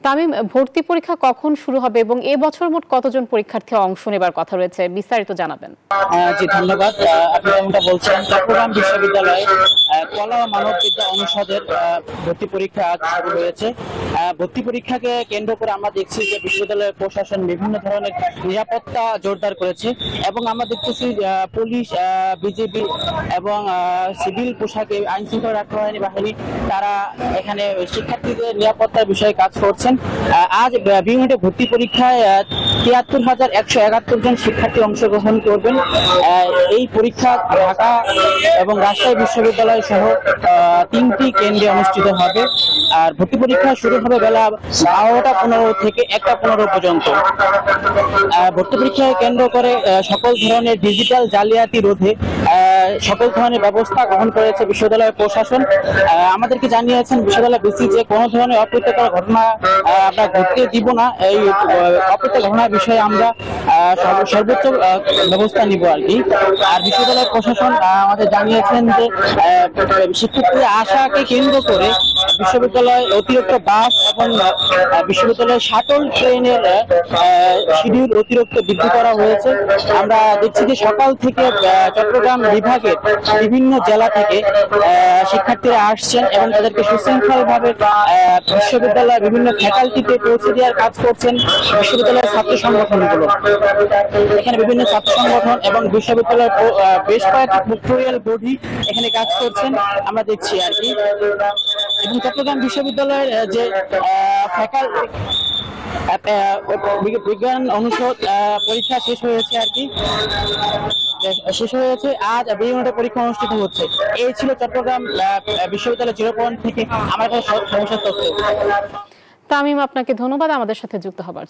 তামিম, ভর্তি পরীক্ষা কখন শুরু হবে এবং এবছর মোট কতজন পরীক্ষার্থী অংশ নেবার কথা রয়েছে, বিস্তারিত জানাবেন। জি ধন্যবাদ। আপনি যেমনটা বলছেন, চট্টগ্রাম বিশ্ববিদ্যালয়ে কলা ও মানববিদ্যা অনুষদের ভর্তি পরীক্ষা আজ শুরু হয়েছে। ভর্তি পরীক্ষাকে কেন্দ্র করে আমরা দেখছি যে বিশ্ববিদ্যালয়ের প্রশাসন বিভিন্ন ধরনের নিরাপত্তা জোরদার করেছে এবং আমরা দেখতেছি পুলিশ, বিজেপি এবং সিভিল পোশাকে আইন শৃঙ্খলা রক্ষাকারী বাহিনী তারা এখানে শিক্ষার্থীদের নিরাপত্তার বিষয়ে কাজ করছেন। আজ বিউনিটে ভর্তি পরীক্ষায় ৭৩,১৭১ জন শিক্ষার্থী অংশগ্রহণ করবেন। এই পরীক্ষা ঢাকা এবং রাজশাহী বিশ্ববিদ্যালয় সহ 3টি কেন্দ্রে অনুষ্ঠিত হবে। আর ভর্তি পরীক্ষা শুরু হবে বেলা 12টা 15 থেকে 1টা 15 পর্যন্ত। ভর্তি পরীক্ষাকে কেন্দ্র করে সকল ধরনের ডিজিটাল জালিয়াতি রোধে সকল ধরনের ব্যবস্থা গ্রহণ করেছে বিশ্ববিদ্যালয়ের প্রশাসন। আমাদেরকে জানিয়েছেন বিশ্ববিদ্যালয় ভিসি যে কোনো ধরনের অপ্রীতিকর ঘটনা আমরা ঘটতে দিব না। এই অপ্রীতিকর ঘটনার বিষয়ে আমরা সর্বোচ্চ ব্যবস্থা নিব আর কি। আর বিশ্ববিদ্যালয় প্রশাসন আমাদের জানিয়েছেন যে শিক্ষার্থীদের আশাকে কেন্দ্র করে বিশ্ববিদ্যালয় অতিরিক্ত বাস এবং বিশ্ববিদ্যালয়ের শাটল ট্রেনের শিডিউল অতিরিক্ত বৃদ্ধি করা হয়েছে। আমরা দেখছি যে সকাল থেকে চট্টগ্রাম বিভাগের বিভিন্ন জেলা থেকে শিক্ষার্থীরা আসছেন এবং তাদেরকে সুশৃঙ্খলভাবে বিশ্ববিদ্যালয়ের বিভিন্ন ফ্যাকাল্টিতে পৌঁছে দেওয়ার কাজ করছেন বিশ্ববিদ্যালয়ের ছাত্র সংগঠনগুলো। এখানে বিভিন্ন ছাত্র সংগঠন এবং বিশ্ববিদ্যালয়ের বেশ কয়েকটি ফ্যাক্টরিয়াল বডি এখানে কাজ করছেন আমরা দেখছি আর কি। এবং চট্টগ্রাম বিশ্ববিদ্যালয়ের যে বিজ্ঞান অনুষদ পরীক্ষা শেষ হয়েছে আর কি, শেষ হয়েছে। আজ বিউনিটে পরীক্ষা অনুষ্ঠিত হচ্ছে। এই ছিল চট্টগ্রাম বিশ্ববিদ্যালয় 0 পয়েন্ট থেকে আমার কাছে সমস্যার তথ্য। তামিম, আপনাকে ধন্যবাদ আমাদের সাথে যুক্ত হবার জন্য।